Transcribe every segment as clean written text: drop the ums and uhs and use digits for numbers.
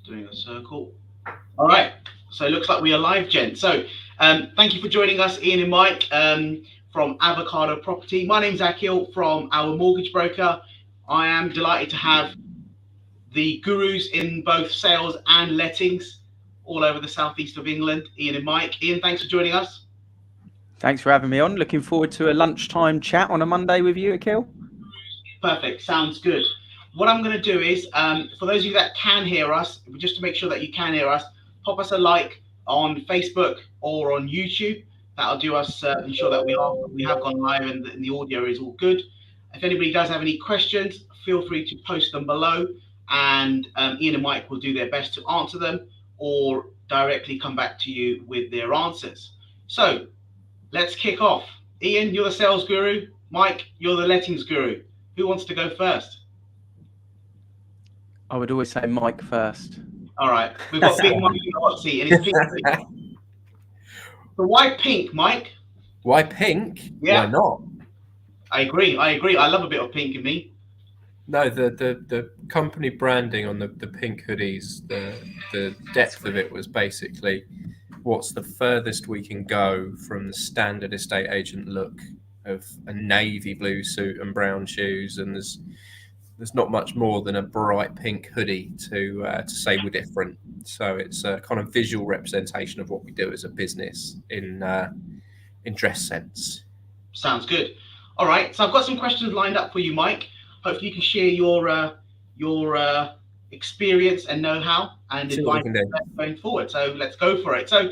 Doing a circle. All right. So it looks like we are live, Jen. So thank you for joining us, Ian and Mike, from Avocado Property. My name's Akil from our mortgage broker. I am delighted to have the gurus in both sales and lettings all over the southeast of England, Ian and Mike. Ian, thanks for joining us. Thanks for having me on. Looking forward to a lunchtime chat on a Monday with you, Akil. Perfect. Sounds good. What I'm going to do is, for those of you that can hear us, just to make sure that you can hear us, pop us a like on Facebook or on YouTube. That'll do us ensure that we have gone live and the audio is all good. If anybody does have any questions, feel free to post them below, and Ian and Mike will do their best to answer them or directly come back to you with their answers. So let's kick off. Ian, you're the sales guru. Mike, you're the lettings guru. Who wants to go first? I would always say Mike first. All right. We've got Big Mike in the hot seat and he's pink. So why pink, Mike? Why pink? Yeah. Why not? I agree. I love a bit of pink in me. No, the company branding on the pink hoodies, the depth of it was basically what's the furthest we can go from the standard estate agent look of a navy blue suit and brown shoes, and there's not much more than a bright pink hoodie to say we're different. So it's a kind of visual representation of what we do as a business in dress sense. Sounds good. All right. So I've got some questions lined up for you, Mike. Hopefully you can share your experience and know-how and advice going forward. So let's go for it. So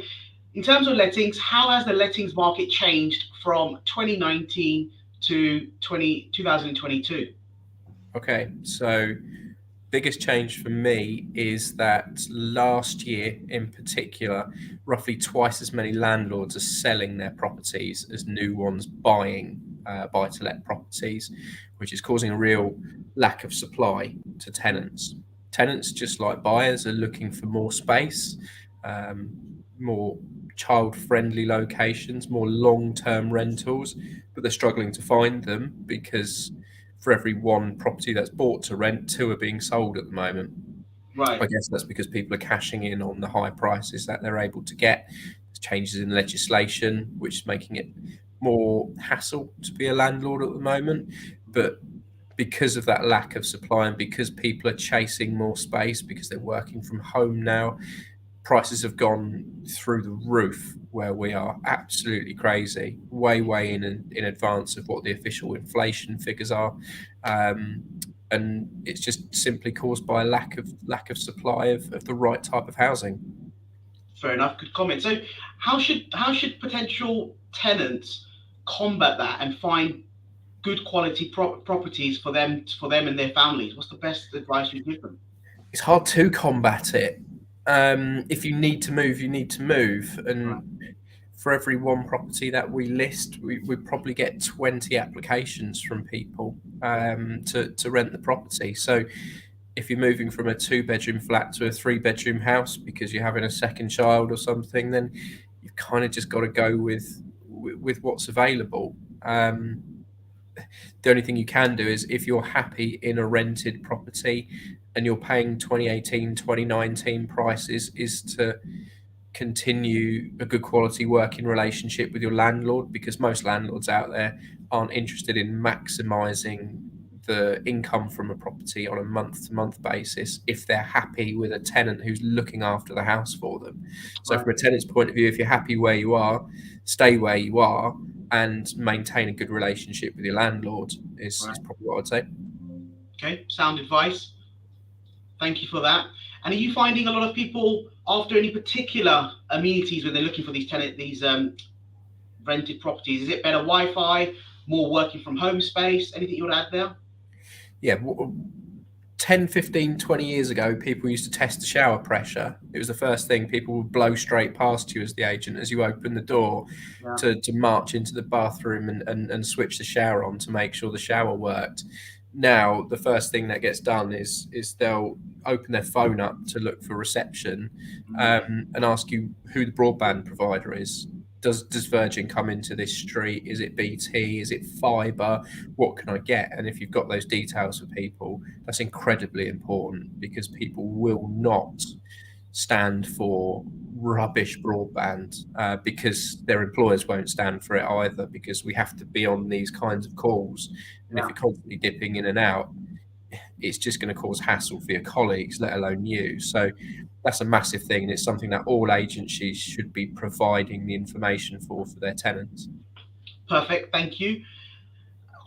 in terms of lettings, how has the lettings market changed from 2019 to 2022? Okay, so biggest change for me is that last year in particular, roughly twice as many landlords are selling their properties as new ones buying buy-to-let properties, which is causing a real lack of supply to tenants. Tenants, just like buyers, are looking for more space, more child-friendly locations, more long-term rentals, but they're struggling to find them because for every one property that's bought to rent, two are being sold at the moment. Right. I guess that's because people are cashing in on the high prices that they're able to get. There's changes in legislation, which is making it more hassle to be a landlord at the moment. But because of that lack of supply and because people are chasing more space, because they're working from home now, prices have gone through the roof where we are absolutely crazy, way in advance of what the official inflation figures are. And it's just simply caused by a lack of supply of the right type of housing. Fair enough. Good comment. So how should potential tenants combat that and find good quality properties for them and their families? What's the best advice you give them? It's hard to combat it. If you need to move, you need to move. And for every one property that we list, we probably get 20 applications from people to rent the property. So if you're moving from a 2-bedroom flat to a 3-bedroom house because you're having a second child or something, then you've kind of just got to go with what's available. The only thing you can do is if you're happy in a rented property and you're paying 2018, 2019 prices, is to continue a good quality working relationship with your landlord, because most landlords out there aren't interested in maximising the income from a property on a month-to-month basis if they're happy with a tenant who's looking after the house for them. So from a tenant's point of view, if you're happy where you are, stay where you are and maintain a good relationship with your landlord is probably what I'd say. Okay, sound advice. Thank you for that. And are you finding a lot of people after any particular amenities when they're looking for these rented properties? Is it better Wi-Fi, more working from home space? Anything you would add there? Yeah, 10, 15, 20 years ago, people used to test the shower pressure. It was the first thing. People would blow straight past you as the agent as you open the door to march into the bathroom and switch the shower on to make sure the shower worked. Now, the first thing that gets done is they'll open their phone up to look for reception and ask you who the broadband provider is. Does Virgin come into this street? Is it BT? Is it fibre? What can I get? And if you've got those details for people, that's incredibly important, because people will not stand for rubbish broadband because their employers won't stand for it either, because we have to be on these kinds of calls. And if Yeah. you're constantly dipping in and out, it's just going to cause hassle for your colleagues, let alone you. So that's a massive thing, and it's something that all agencies should be providing the information for their tenants. Perfect, thank you.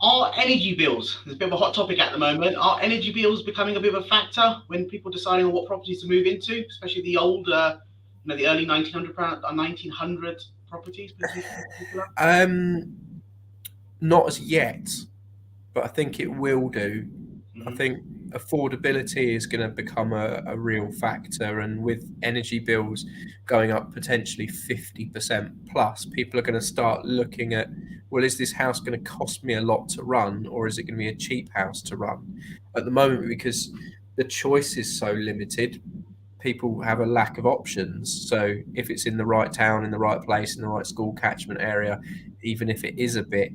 Are energy bills, there's a bit of a hot topic at the moment, are energy bills becoming a bit of a factor when people deciding on what properties to move into, especially the old, the early 1900 properties? Not as yet, but I think it will do. I think affordability is going to become a real factor, and with energy bills going up potentially 50% plus, people are going to start looking at, well, is this house going to cost me a lot to run, or is it going to be a cheap house to run? At the moment, because the choice is so limited, people have a lack of options. So if it's in the right town, in the right place, in the right school catchment area, even if it is a bit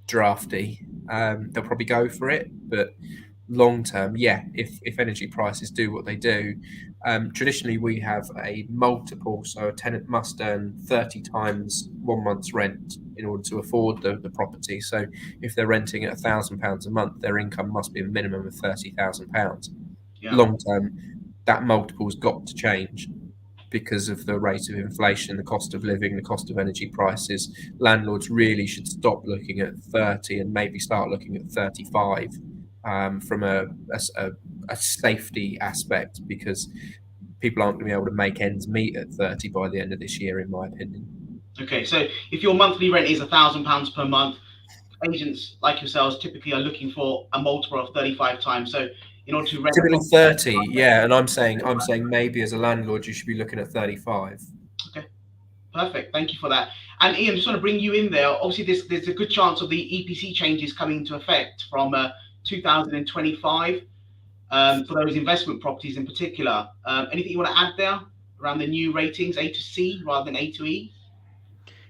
drafty, they'll probably go for it. But long term, yeah, if energy prices do what they do, traditionally we have a multiple, so a tenant must earn 30 times 1 month's rent in order to afford the property. So if they're renting at £1,000 a month, their income must be a minimum of £30,000. Yeah. Long term, that multiple's got to change because of the rate of inflation, the cost of living, the cost of energy prices. Landlords really should stop looking at 30 and maybe start looking at 35 from a safety aspect, because people aren't going to be able to make ends meet at 30 by the end of this year, in my opinion. Okay, so if your monthly rent is £1,000 per month, agents like yourselves typically are looking for a multiple of 35 times. So in order to rent, typically 30, yeah. And I'm saying maybe as a landlord you should be looking at 35. Okay, perfect. Thank you for that. And Ian, just want to bring you in there. Obviously, there's a good chance of the EPC changes coming into effect from 2025 for those investment properties in particular. Anything you want to add there around the new ratings, A to C rather than A to E?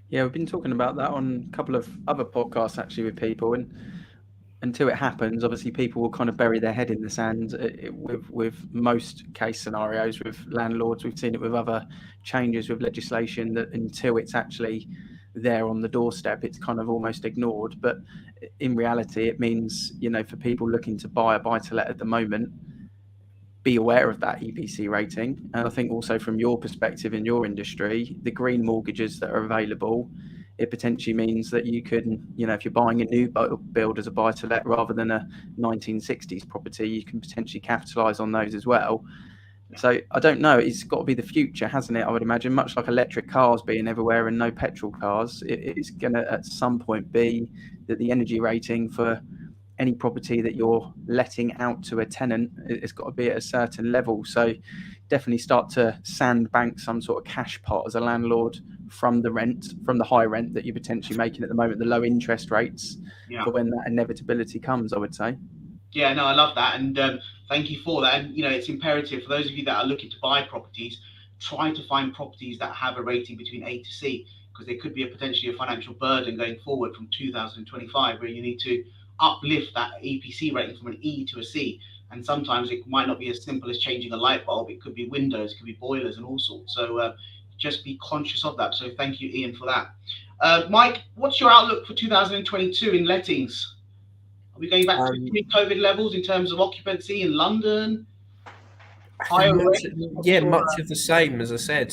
Yeah, we've been talking about that on a couple of other podcasts actually with people, and until it happens, obviously people will kind of bury their head in the sand with most case scenarios with landlords. We've seen it with other changes with legislation, that until it's actually there on the doorstep, it's kind of almost ignored. But in reality, it means, for people looking to buy a buy-to-let at the moment, be aware of that EPC rating. And I think also from your perspective in your industry, the green mortgages that are available, it potentially means that you can, if you're buying a new build as a buy-to-let rather than a 1960s property, you can potentially capitalise on those as well. So I don't know, it's got to be the future, hasn't it? I would imagine, much like electric cars being everywhere and no petrol cars, it's going to at some point be that the energy rating for any property that you're letting out to a tenant, it's got to be at a certain level. So definitely start to sandbank some sort of cash pot as a landlord from the high rent that you're potentially making at the moment, the low interest rates, for when that inevitability comes, I would say. Yeah, no, I love that. And thank you for that. And, it's imperative for those of you that are looking to buy properties, try to find properties that have a rating between A to C, because there could be potentially a financial burden going forward from 2025, where you need to uplift that EPC rating from an E to a C. And sometimes it might not be as simple as changing a light bulb. It could be windows, it could be boilers and all sorts. So just be conscious of that. So thank you, Ian, for that. Mike, what's your outlook for 2022 in lettings? Are we going back to pre-COVID levels in terms of occupancy in London? Higher much rate? of the same. As I said,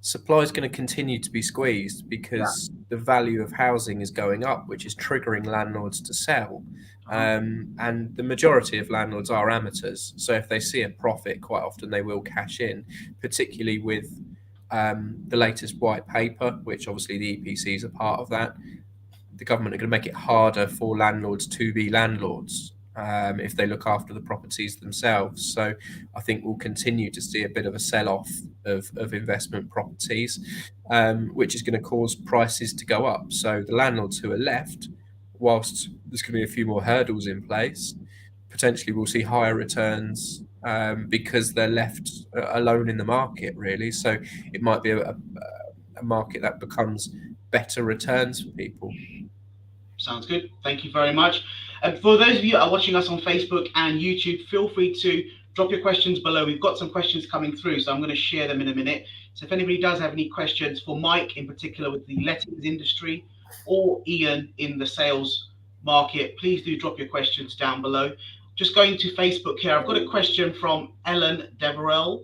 supply is going to continue to be squeezed because the value of housing is going up, which is triggering landlords to sell. And the majority of landlords are amateurs. So if they see a profit, quite often they will cash in, particularly with the latest white paper, which obviously the EPCs are part of that. The government are going to make it harder for landlords to be landlords if they look after the properties themselves. So I think we'll continue to see a bit of a sell-off of investment properties, which is going to cause prices to go up. So the landlords who are left, whilst there's going to be a few more hurdles in place, potentially we'll see higher returns because they're left alone in the market, really. So it might be a market that becomes better returns for people. Sounds good. Thank you very much. For those of you that are watching us on Facebook and YouTube, feel free to drop your questions below. We've got some questions coming through, so I'm going to share them in a minute. So if anybody does have any questions for Mike in particular with the lettings industry, or Ian in the sales market, please do drop your questions down below. Just going to Facebook here, I've got a question from Ellen Deverell.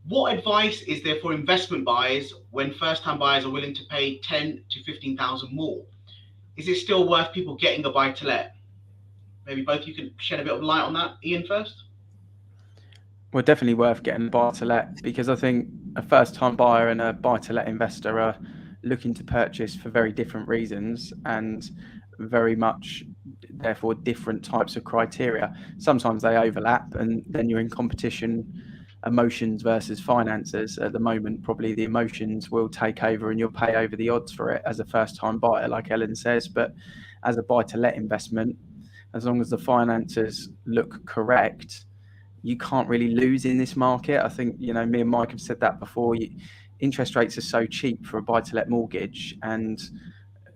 What advice is there for investment buyers when first-time buyers are willing to pay 10 to 15,000 more? Is it still worth people getting a buy-to-let? Maybe both you can shed a bit of light on that. Ian first. Well, definitely worth getting a buy-to-let, because I think a first-time buyer and a buy-to-let investor are looking to purchase for very different reasons and very much therefore different types of criteria. Sometimes they overlap, and then you're in competition, emotions versus finances. At the moment, probably the emotions will take over and you'll pay over the odds for it as a first-time buyer, like Ellen says. But as a buy-to-let investment, as long as the finances look correct, you can't really lose in this market. I think, me and Mike have said that before. Interest rates are so cheap for a buy-to-let mortgage, and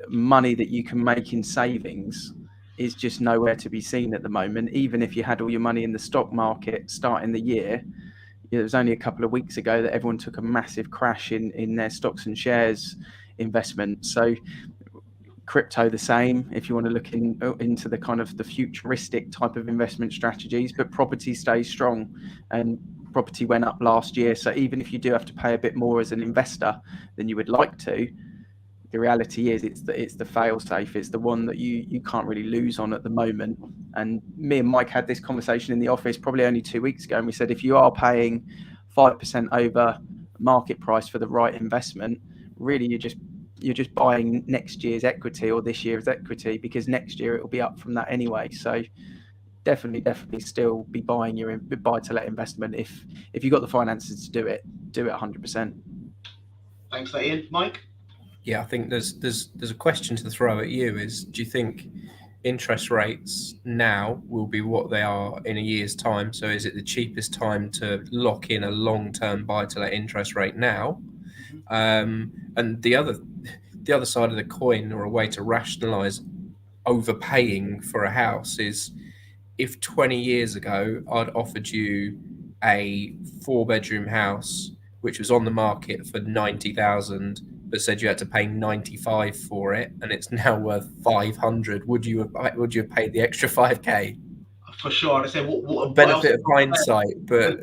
money that you can make in savings is just nowhere to be seen at the moment. Even if you had all your money in the stock market starting the year, it was only a couple of weeks ago that everyone took a massive crash in their stocks and shares investment. So crypto the same, if you want to look into the kind of the futuristic type of investment strategies. But property stays strong, and property went up last year. So even if you do have to pay a bit more as an investor than you would like to, the reality is it's the fail safe. It's the one that you can't really lose on at the moment. And me and Mike had this conversation in the office probably only 2 weeks ago, and we said, if you are paying 5% over market price for the right investment, really you're just buying next year's equity or this year's equity, because next year it will be up from that anyway. So definitely still be buying your buy-to-let investment if you've got the finances to do it 100%. Thanks for that, Ian. Mike? Yeah, I think there's a question to throw at you is, do you think interest rates now will be what they are in a year's time? So is it the cheapest time to lock in a long-term buy-to-let interest rate now? And the other side of the coin, or a way to rationalize overpaying for a house, is if 20 years ago I'd offered you a 4-bedroom house which was on the market for 90,000 but said you had to pay 95 for it, and it's now worth 500, would you have paid the extra 5k? For sure. I say what benefit of hindsight, but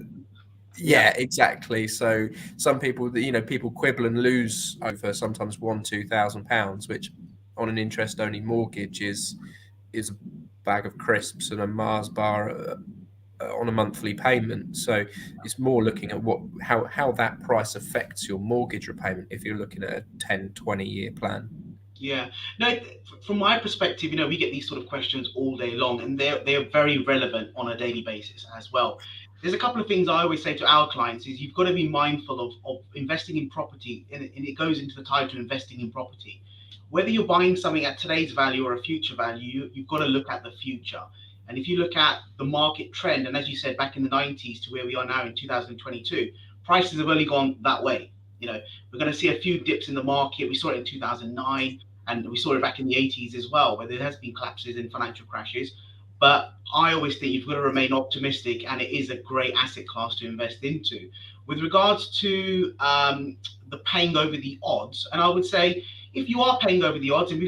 yeah, exactly. So some people, people quibble and lose over sometimes £1,000-2,000, which on an interest-only mortgage is a bag of crisps and a Mars bar on a monthly payment. So it's more looking at how that price affects your mortgage repayment if you're looking at a 10-20 year plan. Yeah, no, from my perspective, we get these sort of questions all day long, and they're very relevant on a daily basis as well. There's a couple of things I always say to our clients is you've got to be mindful of investing in property, and it goes into the title, investing in property. Whether you're buying something at today's value or a future value, you've got to look at the future. And if you look at the market trend, and as you said, back in the 90s to where we are now in 2022, prices have only gone that way. We're going to see a few dips in the market. We saw it in 2009, and we saw it back in the 80s as well, where there has been collapses and financial crashes. But I always think you've got to remain optimistic, and it is a great asset class to invest into. With regards to the paying over the odds, and I would say if you are paying over the odds, and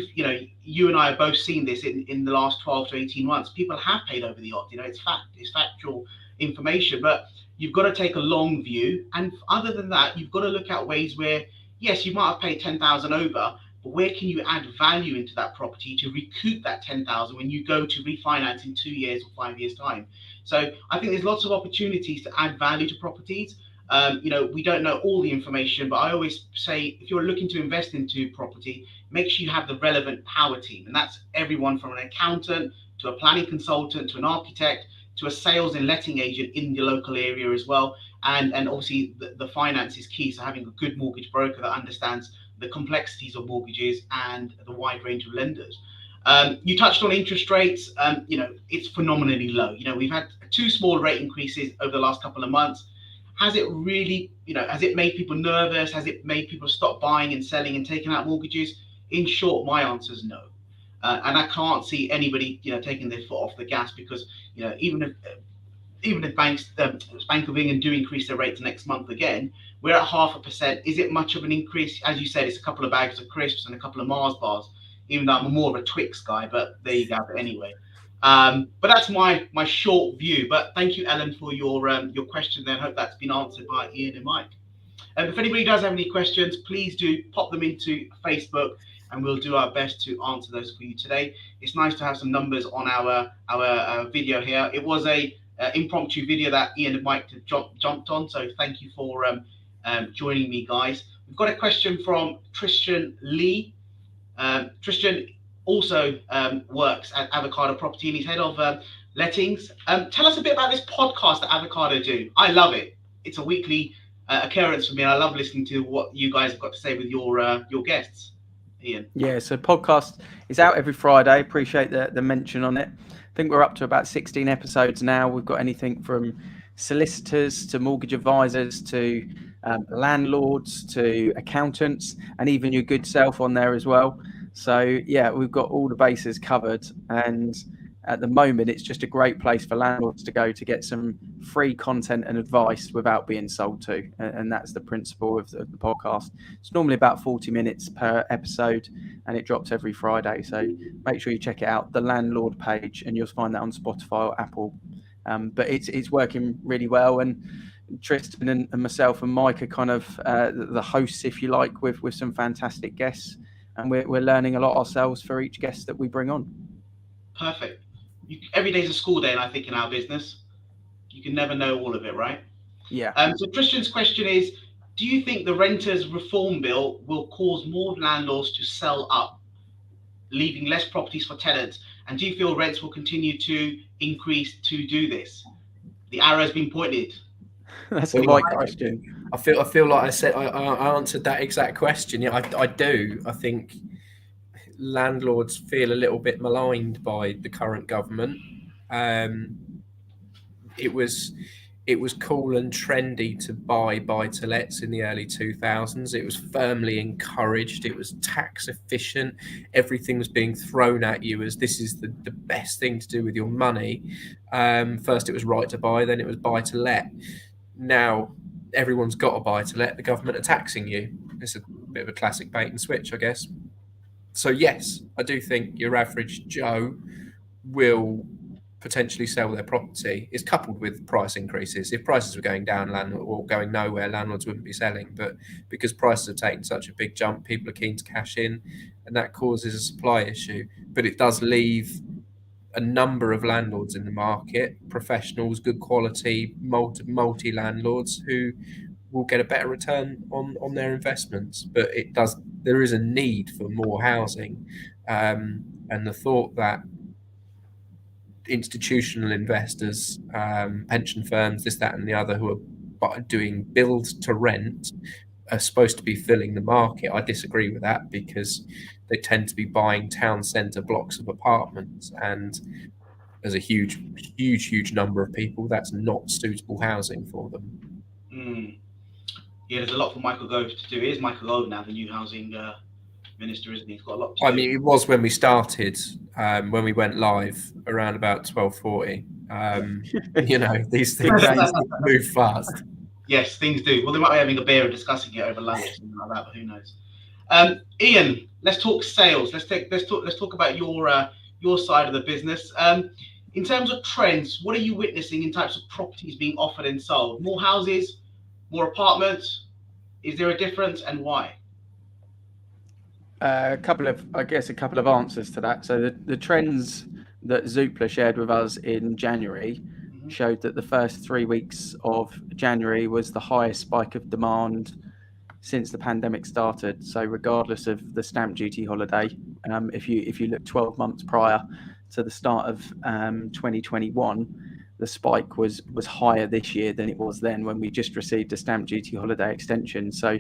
you and I have both seen this in the last 12 to 18 months, people have paid over the odds. It's factual information, but you've got to take a long view. And other than that, you've got to look at ways where, yes, you might have paid 10,000 over, but where can you add value into that property to recoup that 10,000 when you go to refinance in 2 years or 5 years time? So I think there's lots of opportunities to add value to properties. We don't know all the information, but I always say if you're looking to invest into property, make sure you have the relevant power team. And that's everyone from an accountant to a planning consultant to an architect to a sales and letting agent in the local area as well. And obviously the finance is key. So having a good mortgage broker that understands the complexities of mortgages and the wide range of lenders. You touched on interest rates. It's phenomenally low. We've had 2 small rate increases over the last couple of months. Has it really, has it made people nervous? Has it made people stop buying and selling and taking out mortgages? In short, my answer is no. And I can't see anybody, taking their foot off the gas, because, even even if Bank of England do increase their rates next month again, we're at 0.5%. Is it much of an increase? As you said, it's a couple of bags of crisps and a couple of Mars bars, even though I'm more of a Twix guy, but there you go. But anyway, but that's my short view. But thank you, Ellen, for your question there. I hope that's been answered by Ian and Mike. If anybody does have any questions, please do pop them into Facebook, and we'll do our best to answer those for you today. It's nice to have some numbers on our video here. It was a impromptu video that Ian and Mike jumped on, so thank you for joining me, guys. We've got a question from Tristan Lee. Tristan also works at Avocado Property, and he's head of lettings. Tell us a bit about this podcast that Avocado do. I love it. It's a weekly occurrence for me, and I love listening to what you guys have got to say with your guests. Ian. Yeah, so podcast is out every Friday. Appreciate the mention on it. I think we're up to about 16 episodes now. We've got anything from solicitors to mortgage advisors to landlords to accountants, and even your good self on there as well. So yeah, we've got all the bases covered, and at the moment it's just a great place for landlords to go to get some free content and advice without being sold to, and that's the principle of the podcast. It's normally about 40 minutes per episode, and it drops every Friday, so make sure you check it out, the Landlord page, and you'll find that on Spotify or Apple. But it's working really well, and Tristan and myself and Mike are kind of the hosts, if you like, with some fantastic guests, and we're learning a lot ourselves for each guest that we bring on. Perfect. Every day's a school day, and I think in our business, you can never know all of it, right? Yeah. So Tristan's question is, do you think the renters reform bill will cause more landlords to sell up, leaving less properties for tenants? And do you feel rents will continue to increase to do this? The arrow's been pointed. That's the right question. I feel like I said I answered that exact question. Yeah, I do. I think landlords feel a little bit maligned by the current government. It was cool and trendy to buy-to-lets in the early 2000s. It was firmly encouraged. It was tax efficient. Everything was being thrown at you as this is the best thing to do with your money. First it was right to buy, then it was buy-to-let. Now everyone's got a buy-to-let. The government are taxing you. It's a bit of a classic bait and switch, I guess. So yes, I do think your average Joe will potentially sell their property. Is coupled with price increases. If prices were going down or going nowhere, landlords wouldn't be selling. But because prices have taken such a big jump, people are keen to cash in, and that causes a supply issue. But it does leave a number of landlords in the market, professionals, good quality, multi landlords who will get a better return on their investments. But there is a need for more housing, and the thought that institutional investors, pension firms, this, that, and the other, who are doing build to rent are supposed to be filling the market. I disagree with that, because they tend to be buying town centre blocks of apartments, and there's a huge number of people that's not suitable housing for them. Yeah, there's a lot for Michael Gove to do. Is Michael Gove now the new housing minister, isn't he? He's got a lot to do. I mean, it was when we started, when we went live around about 12:40. These things move fast. Yes, things do. Well, they might be having a beer and discussing it over lunch or something like that, but who knows? Ian, let's talk sales. Let's talk about your side of the business. In terms of trends, what are you witnessing in types of properties being offered and sold? More houses, more apartments? Is there a difference, and why? A couple of answers to that. So the trends that Zoopla shared with us in January showed that the first 3 weeks of January was the highest spike of demand since the pandemic started. So regardless of the stamp duty holiday, if you look 12 months prior to the start of 2021, the spike was higher this year than it was then, when we just received a stamp duty holiday extension. So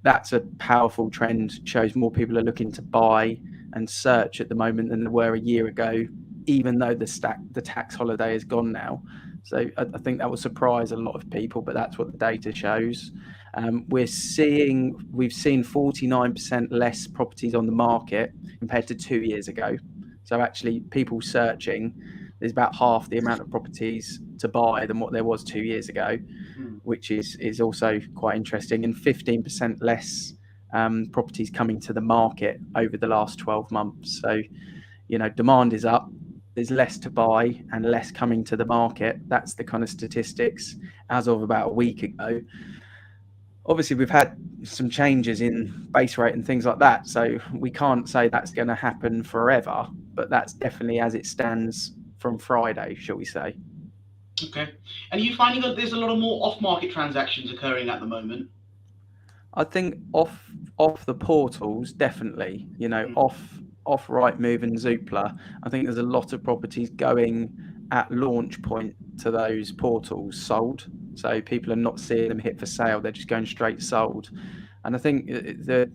that's a powerful trend. Shows more people are looking to buy and search at the moment than there were a year ago, even though the tax holiday is gone now. So I think that will surprise a lot of people, but that's what the data shows. We've seen 49% less properties on the market compared to 2 years ago. So actually, people searching, there's about half the amount of properties to buy than what there was 2 years ago, which is also quite interesting, and 15% less properties coming to the market over the last 12 months. So, demand is up, there's less to buy and less coming to the market. That's the kind of statistics as of about a week ago. Obviously, we've had some changes in base rate and things like that, so we can't say that's going to happen forever, but that's definitely as it stands from Friday, shall we say. Okay. And are you finding that there's a lot of more off-market transactions occurring at the moment? I think off the portals, definitely, off Rightmove and Zoopla, I think there's a lot of properties going at launch point to those portals sold. So people are not seeing them hit for sale, they're just going straight sold. And I think the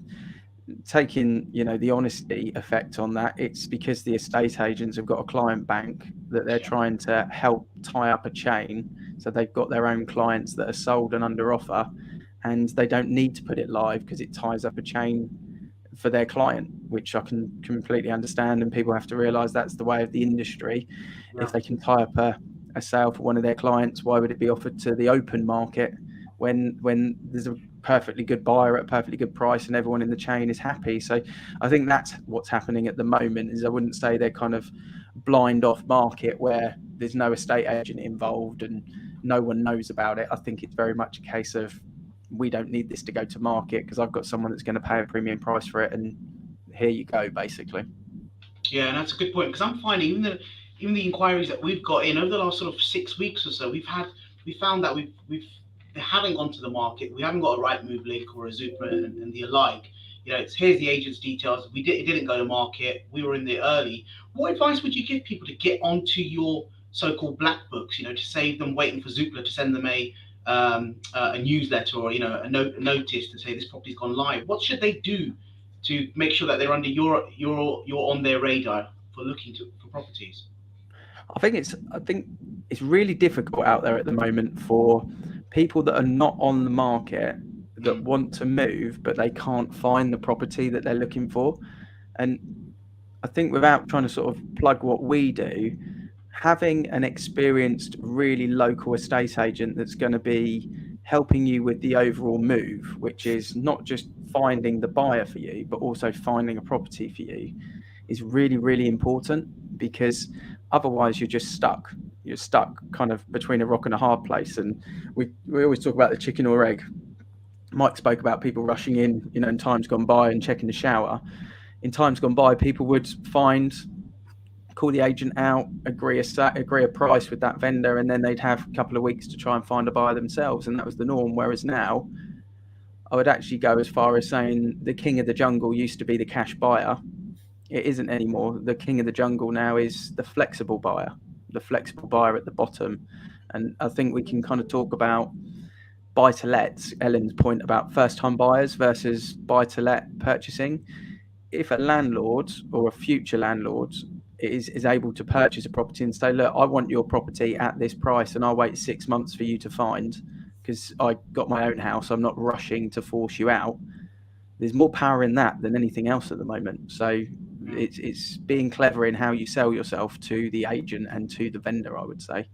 taking, the honesty effect on that, it's because the estate agents have got a client bank that they're trying to help tie up a chain. So they've got their own clients that are sold and under offer, and they don't need to put it live because it ties up a chain for their client, which I can completely understand. And people have to realize that's the way of the industry. Yeah. If they can tie up a sale for one of their clients, why would it be offered to the open market when there's a perfectly good buyer at a perfectly good price and everyone in the chain is happy? So I think that's what's happening at the moment. Is I wouldn't say they're kind of blind off market where there's no estate agent involved and no one knows about it. I think it's very much a case of, we don't need this to go to market because I've got someone that's going to pay a premium price for it, and here you go, basically. Yeah, and that's a good point, because I'm finding even the inquiries that we've got in over the last sort of 6 weeks or so, we found that they haven't gone to the market. We haven't got a Rightmove link or a Zoopla and the alike. It's here's the agent's details. It didn't go to market. We were in there early. What advice would you give people to get onto your so-called black books? To save them waiting for Zoopla to send them a newsletter or a notice to say this property's gone live. What should they do to make sure that they're under you're on their radar for looking for properties? I think it's really difficult out there at the moment for people that are not on the market that want to move, but they can't find the property that they're looking for. And I think, without trying to sort of plug what we do, having an experienced, really local estate agent that's going to be helping you with the overall move, which is not just finding the buyer for you, but also finding a property for you, is really, really important, because otherwise you're just stuck. You're stuck kind of between a rock and a hard place. And we always talk about the chicken or egg. Mike spoke about people rushing in, in times gone by and checking the shower. In times gone by, people would call the agent out, agree a price with that vendor, and then they'd have a couple of weeks to try and find a buyer themselves, and that was the norm. Whereas now, I would actually go as far as saying the king of the jungle used to be the cash buyer. It isn't anymore. The king of the jungle now is the flexible buyer at the bottom. And I think we can kind of talk about buy-to-lets, Ellen's point about first-time buyers versus buy-to-let purchasing. If a landlord or a future landlord is able to purchase a property and say, look, I want your property at this price and I'll wait 6 months for you to find because I got my own house, I'm not rushing to force you out. There's more power in that than anything else at the moment. So it's being clever in how you sell yourself to the agent and to the vendor, I would say.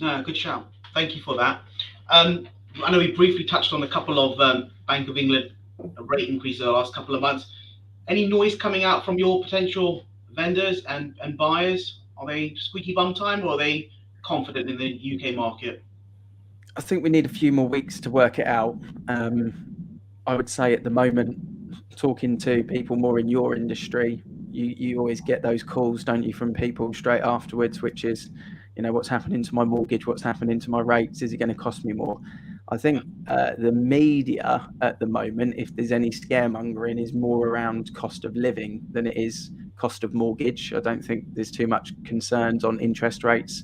No, good shout. Thank you for that. I know we briefly touched on a couple of Bank of England rate increases the last couple of months. Any noise coming out from your potential vendors and buyers? Are they squeaky bum time, or are they confident in the UK market? I think we need a few more weeks to work it out. I would say at the moment, talking to people more in your industry, you always get those calls, don't you, from people straight afterwards, which is, what's happening to my mortgage, what's happening to my rates, is it going to cost me more? I think the media at the moment, if there's any scaremongering, is more around cost of living than it is cost of mortgage. I don't think there's too much concerns on interest rates.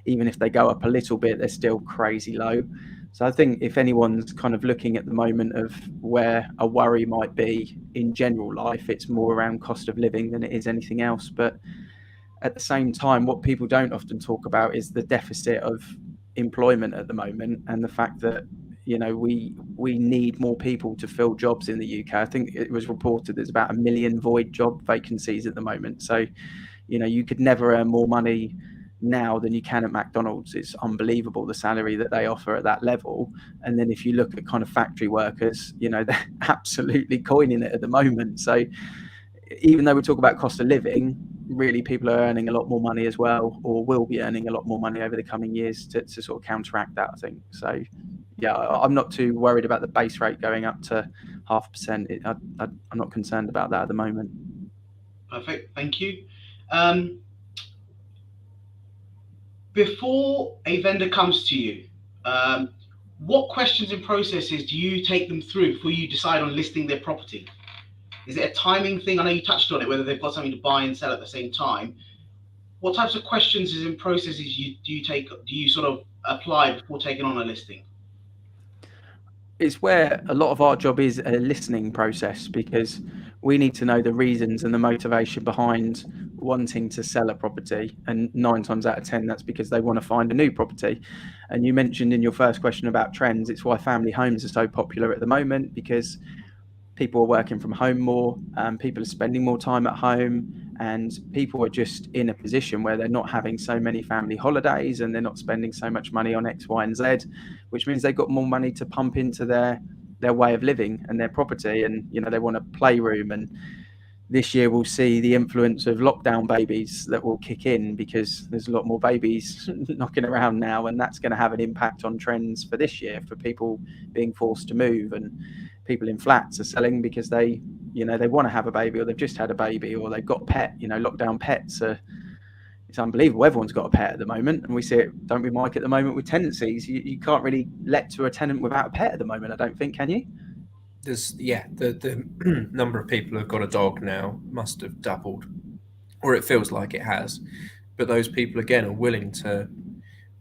Even if they go up a little bit, they're still crazy low. So I think if anyone's kind of looking at the moment of where a worry might be in general life, it's more around cost of living than it is anything else. But at the same time, what people don't often talk about is the deficit of employment at the moment, and the fact that we need more people to fill jobs in the UK. I think it was reported there's about 1 million void job vacancies at the moment. So you could never earn more money now than you can at McDonald's. It's unbelievable the salary that they offer at that level. And then if you look at kind of factory workers, you know, they're absolutely coining it at the moment. So even though we talk about cost of living, really people are earning a lot more money as well, or will be earning a lot more money over the coming years to sort of counteract that, I think. So yeah, I'm not too worried about the base rate going up to 0.5%. I'm not concerned about that at the moment. Perfect, thank you. Before a vendor comes to you, what questions and processes do you take them through before you decide on listing their property? Is it a timing thing? I know you touched on it, whether they've got something to buy and sell at the same time. What types of questions and processes do you sort of apply before taking on a listing? It's where a lot of our job is a listening process, because we need to know the reasons and the motivation behind wanting to sell a property. And 9 times out of 10, that's because they want to find a new property. And you mentioned in your first question about trends, it's why family homes are so popular at the moment, because people are working from home more, people are spending more time at home, and people are just in a position where they're not having so many family holidays and they're not spending so much money on X, Y, and Z, which means they've got more money to pump into their way of living and their property. And, you know, they want a playroom. And this year we'll see the influence of lockdown babies that will kick in, because there's a lot more babies knocking around now, and that's going to have an impact on trends for this year, for people being forced to move. And people in flats are selling because they want to have a baby, or they've just had a baby, or they've got pet. You know, lockdown pets are, it's unbelievable. Everyone's got a pet at the moment, and we see it, don't we, Mike, at the moment with tenancies. You can't really let to a tenant without a pet at the moment, I don't think, can you? The number of people who've got a dog now must have doubled, or it feels like it has. But those people again are willing to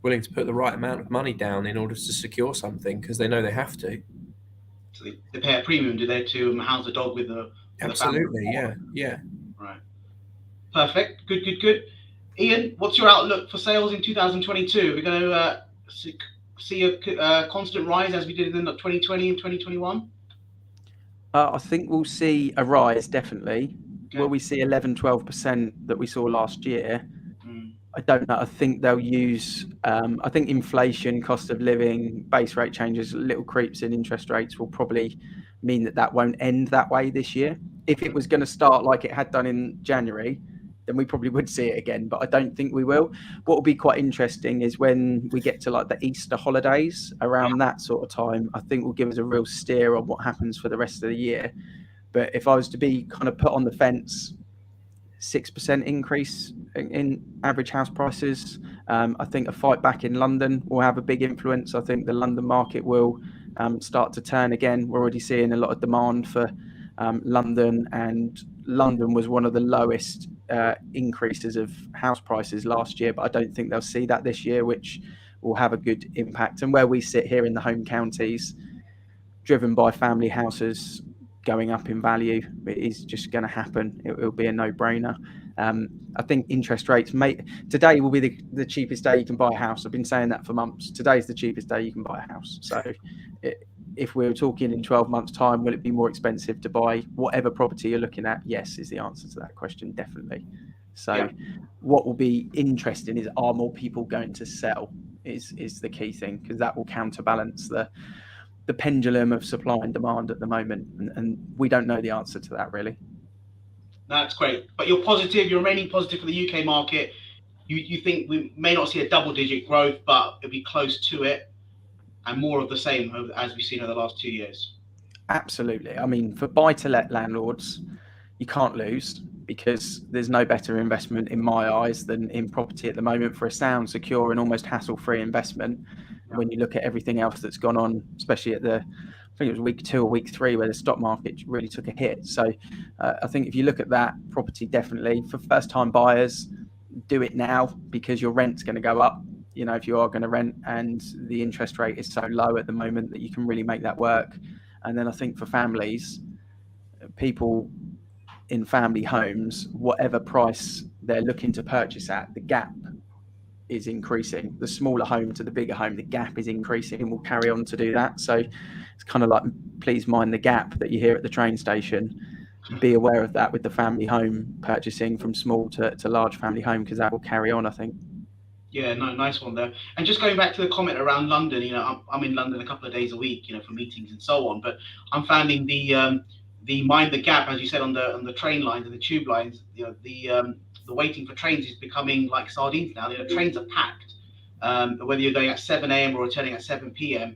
put the right amount of money down in order to secure something, because they know they have to. So they pay a premium, do they, to house a dog with a Absolutely, yeah. Right. Perfect. Good. Ian, what's your outlook for sales in 2022? We're going to see a constant rise as we did in 2020 and 2021? I think we'll see a rise, definitely. Okay. Will we see 11-12% that we saw last year? I don't know. I think they'll use, I think inflation, cost of living, base rate changes, little creeps in interest rates will probably mean that won't end that way this year. If it was going to start like it had done in January, then we probably would see it again, but I don't think we will. What will be quite interesting is when we get to like the Easter holidays, around that sort of time, I think will give us a real steer on what happens for the rest of the year. But if I was to be kind of put on the fence, 6% increase in average house prices. I think a fight back in London will have a big influence. I think the London market will start to turn again. We're already seeing a lot of demand for London, and London was one of the lowest increases of house prices last year, but I don't think they'll see that this year, which will have a good impact. And where we sit here in the home counties, driven by family houses going up in value, it is just going to happen. It'll be a no-brainer. I think interest rates today will be the cheapest day you can buy a house. I've been saying that for months. Today's the cheapest day you can buy a house. So if we're talking in 12 months' time, will it be more expensive to buy whatever property you're looking at? Yes, is the answer to that question, definitely. So what will be interesting is, are more people going to sell is the key thing, because that will counterbalance the pendulum of supply and demand at the moment, and we don't know the answer to that, really. That's great. But you're remaining positive for the UK market. You think we may not see a double-digit growth, but it'll be close to it, and more of the same as we've seen over the last 2 years. Absolutely. I mean, for buy-to-let landlords, you can't lose, because there's no better investment in my eyes than in property at the moment for a sound, secure, and almost hassle-free investment. When you look at everything else that's gone on, especially I think it was week 2 or week 3 where the stock market really took a hit. So I think if you look at that, property definitely. For first-time buyers, do it now, because your rent's going to go up, you know, if you are going to rent, and the interest rate is so low at the moment that you can really make that work. And then I think for families, people in family homes, whatever price they're looking to purchase at, the gap is increasing. The smaller home to the bigger home, the gap is increasing, and will carry on to do that. So it's kind of like, please mind the gap that you hear at the train station. Be aware of that with the family home purchasing from small to large family home, because that will carry on, I think. Yeah, no, nice one there. And just going back to the comment around London, I'm in London a couple of days a week, for meetings and so on. But I'm finding the mind the gap, as you said, on the train lines and the tube lines. The waiting for trains is becoming like sardines now. Trains are packed. Whether you're going at 7 a.m. or returning at 7 p.m.,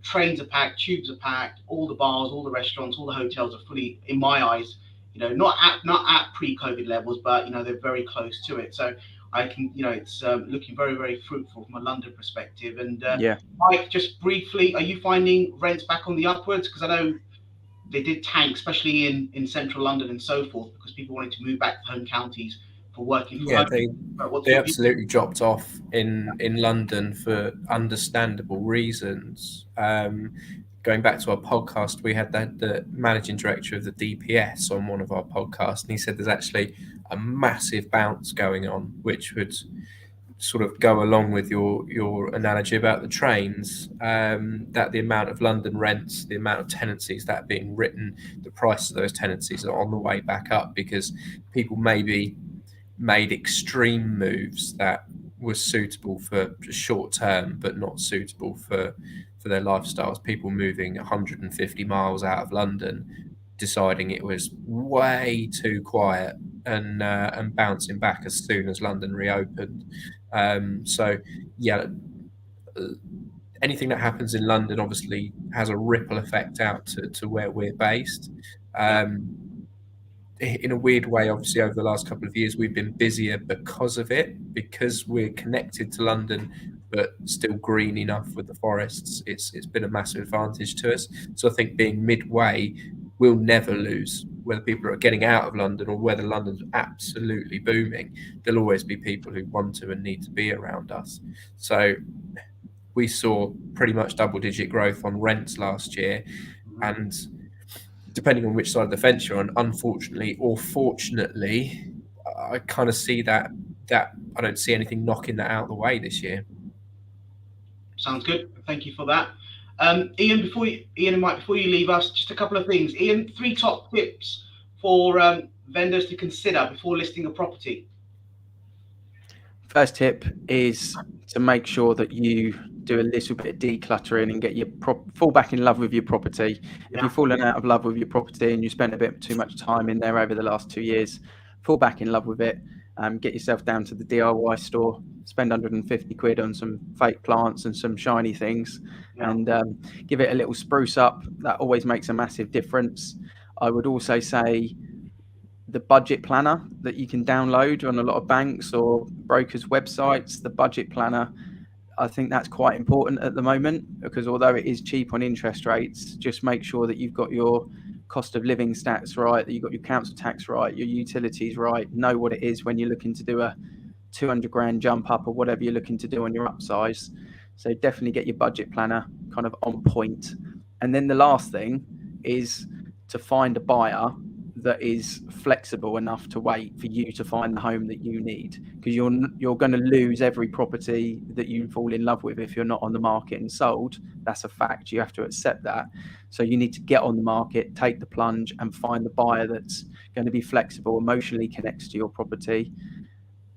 trains are packed, tubes are packed, all the bars, all the restaurants, all the hotels are fully, in my eyes, not at pre-COVID levels, but they're very close to it. So I can, it's looking very, very fruitful from a London perspective. And Yeah. Mike, just briefly, are you finding rents back on the upwards? Because I know they did tank, especially in central London and so forth, because people wanted to move back to home counties for working from Yeah, home. What's they your view? absolutely dropped off in London for understandable reasons. Going back to our podcast, we had the managing director of the DPS on one of our podcasts, and he said there's actually a massive bounce going on, which would sort of go along with your analogy about the trains. That the amount of London rents, the amount of tenancies that are being written, the price of those tenancies are on the way back up because people maybe made extreme moves that were suitable for short term, but not suitable for their lifestyles. People moving 150 miles out of London, deciding it was way too quiet, and bouncing back as soon as London reopened. So, yeah, anything that happens in London obviously has a ripple effect out to where we're based. In a weird way, obviously, over the last couple of years, we've been busier because of it, because we're connected to London, but still green enough with the forests. It's been a massive advantage to us. So I think being midway, we'll never lose. Whether people are getting out of London or whether London's absolutely booming, there'll always be people who want to and need to be around us. So we saw pretty much double-digit growth on rents last year, and depending on which side of the fence you're on, unfortunately or fortunately, I kind of see that I don't see anything knocking that out of the way this year. Sounds good. Thank you for that. Ian and Mike, before you leave us, just a couple of things. Ian, 3 top tips for vendors to consider before listing a property. First tip is to make sure that you do a little bit of decluttering and get fall back in love with your property. If you've fallen out of love with your property and you spent a bit too much time in there over the last 2 years, fall back in love with it. Get yourself down to the DIY store, spend 150 quid on some fake plants and some shiny things, and give it a little spruce up. That always makes a massive difference. I would also say the budget planner that you can download on a lot of banks or brokers' websites, the budget planner, I think that's quite important at the moment, because although it is cheap on interest rates, just make sure that you've got your cost of living stats right, that you've got your council tax right, your utilities right, know what it is when you're looking to do a 200 grand jump up or whatever you're looking to do on your upsize. So definitely get your budget planner kind of on point. And then the last thing is to find a buyer that is flexible enough to wait for you to find the home that you need, because you're going to lose every property that you fall in love with if you're not on the market and sold. That's a fact. You have to accept that. So you need to get on the market, take the plunge, and find the buyer that's going to be flexible, emotionally connects to your property.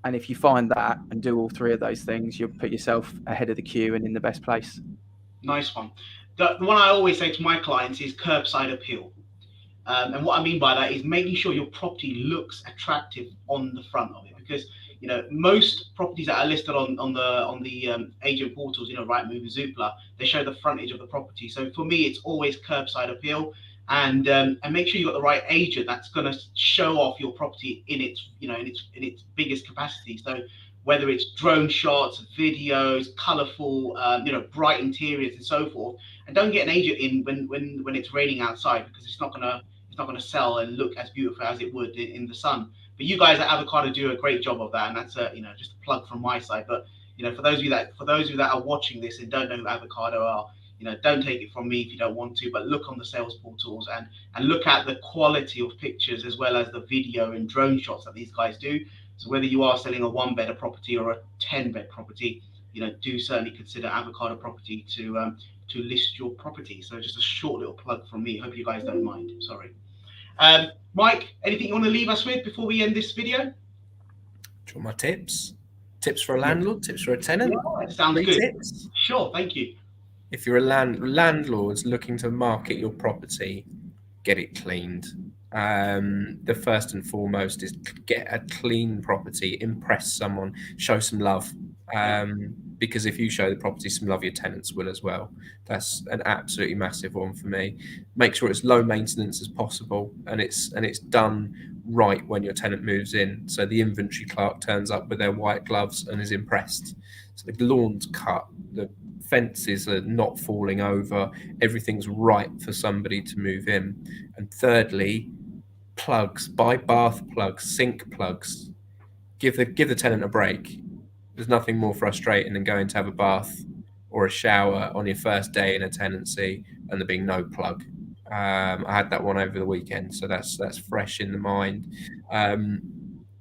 And if you find that and do all 3 of those things, you'll put yourself ahead of the queue and in the best place. Nice one. The one I always say to my clients is curbside appeal. And what I mean by that is making sure your property looks attractive on the front of it, because most properties that are listed on the agent portals, Rightmove and Zoopla, they show the frontage of the property. So for me, it's always curbside appeal, and make sure you got the right agent that's going to show off your property in its in its biggest capacity. So whether it's drone shots, videos, colourful, bright interiors and so forth, and don't get an agent in when it's raining outside, because it's not going to sell and look as beautiful as it would in the sun. But you guys at Avocado do a great job of that, and that's just a plug from my side. But for those of you that are watching this and don't know who Avocado are, don't take it from me if you don't want to, but look on the sales portals and look at the quality of pictures as well as the video and drone shots that these guys do. So whether you are selling a 1-bed property or a 10-bed property, do certainly consider Avocado Property to list your property. So just a short little plug from me. Hope you guys don't mind. Sorry. Mike, anything you want to leave us with before we end this video? Do you want my tips? Tips for a landlord, tips for a tenant. Yeah, sounds 3 good. tips. Sure, thank you. If you're a landlord looking to market your property, get it cleaned. The first and foremost is get a clean property, impress someone, show some love. Because if you show the property some love, your tenants will as well. That's an absolutely massive one for me. Make sure it's low maintenance as possible, and it's done right when your tenant moves in. So the inventory clerk turns up with their white gloves and is impressed. So the lawn's cut, the fences are not falling over, everything's right for somebody to move in. And thirdly, plugs. Buy bath plugs, sink plugs. Give the tenant a break. There's nothing more frustrating than going to have a bath or a shower on your first day in a tenancy and there being no plug. I had that one over the weekend, so that's fresh in the mind.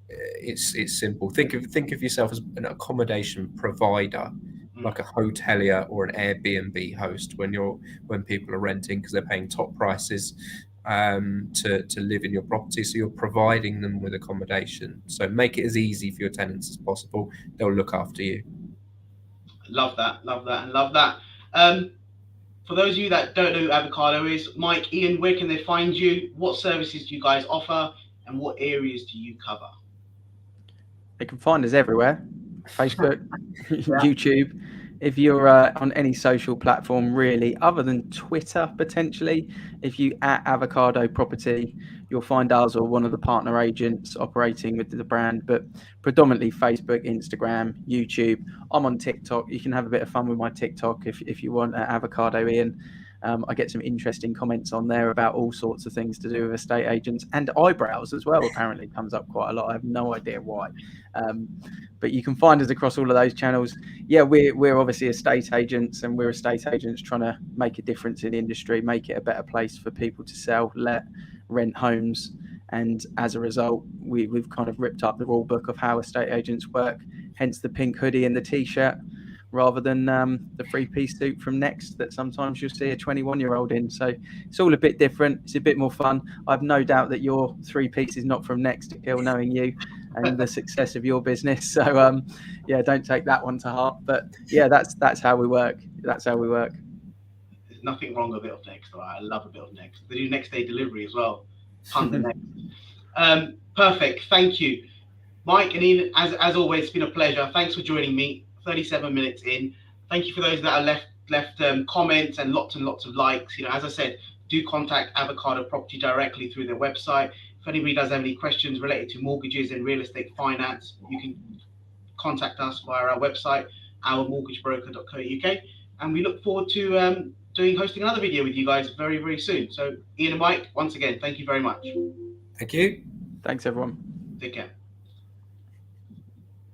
It's simple. Think of yourself as an accommodation provider, like a hotelier or an Airbnb host when people are renting, because they're paying top prices to live in your property. So you're providing them with accommodation. So make it as easy for your tenants as possible. They'll look after you. Love that. For those of you that don't know who Avocado is, Mike, Ian, where can they find you? What services do you guys offer? And what areas do you cover? They can find us everywhere. Facebook, YouTube. If you're on any social platform, really, other than Twitter, potentially, if you at Avocado Property, you'll find us or one of the partner agents operating with the brand, but predominantly Facebook, Instagram, YouTube. I'm on TikTok. You can have a bit of fun with my TikTok if you want, at Avocado Ian. I get some interesting comments on there about all sorts of things to do with estate agents, and eyebrows as well. Apparently comes up quite a lot. I have no idea why. But you can find us across all of those channels. Yeah, we're obviously estate agents, and we're estate agents trying to make a difference in the industry, make it a better place for people to sell, let, rent homes. And as a result, we've kind of ripped up the rule book of how estate agents work, hence the pink hoodie and the T-shirt, rather than the three-piece suit from Next that sometimes you'll see a 21-year-old in. So it's all a bit different. It's a bit more fun. I've no doubt that your three-piece is not from Next, Akil, knowing you and the success of your business. So, yeah, don't take that one to heart. But, yeah, that's how we work. That's how we work. There's nothing wrong with a bit of Next. Right? I love a bit of Next. They do next-day delivery as well. Tons of Next. Perfect. Thank you. Mike and Ian, as always, it's been a pleasure. Thanks for joining me. 37 minutes in. Thank you for those that are left comments and lots of likes. You know, as I said, do contact Avocado Property directly through their website. If anybody does have any questions related to mortgages and real estate finance, you can contact us via our website, ourmortgagebroker.co.uk, and we look forward to hosting another video with you guys very, very soon. So Ian and Mike, once again, thank you very much. Thank you. Thanks, everyone. Take care.